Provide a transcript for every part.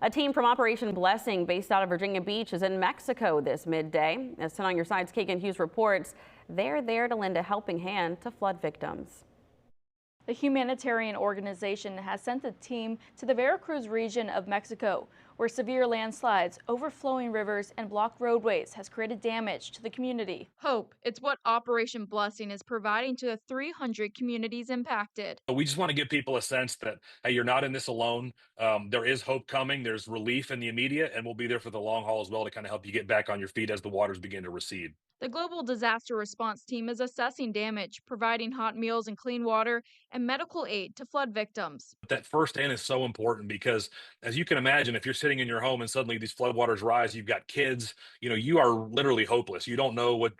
A team from Operation Blessing based out of Virginia Beach is in Mexico this midday. As 10 on your side's Kagan Hughes reports, they're there to lend a helping hand to flood victims. The humanitarian organization has sent a team to the Veracruz region of Mexico, where severe landslides, overflowing rivers, and blocked roadways has created damage to the community. Hope. It's what Operation Blessing is providing to the 300 communities impacted. We just want to give people a sense that, hey, you're not in this alone. There is hope coming. There's relief in the immediate, and we'll be there for the long haul as well to kind of help you get back on your feet as the waters begin to recede. The Global Disaster Response Team is assessing damage, providing hot meals and clean water, and medical aid to flood victims. That first in is so important because, as you can imagine, if you're sitting in your home and suddenly these floodwaters rise, you've got kids, you are literally hopeless. You don't know what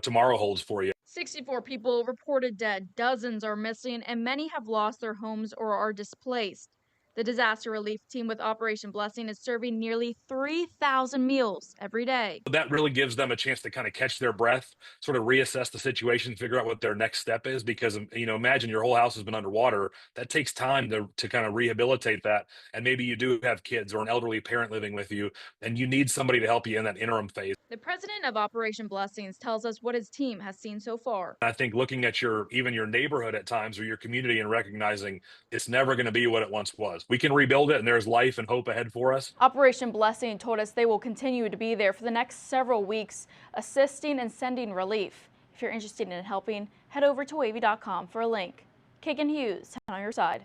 tomorrow holds for you. 64 people reported dead, dozens are missing, and many have lost their homes or are displaced. The disaster relief team with Operation Blessing is serving nearly 3,000 meals every day. That really gives them a chance to kind of catch their breath, sort of reassess the situation, figure out what their next step is. Because, imagine your whole house has been underwater. That takes time to kind of rehabilitate that. And maybe you do have kids or an elderly parent living with you, and you need somebody to help you in that interim phase. The president of Operation Blessings tells us what his team has seen so far. I think looking at even your neighborhood at times or your community and recognizing it's never going to be what it once was. We can rebuild it, and there's life and hope ahead for us. Operation Blessing told us they will continue to be there for the next several weeks, assisting and sending relief. If you're interested in helping, head over to wavy.com for a link. Kagan Hughes, on your side.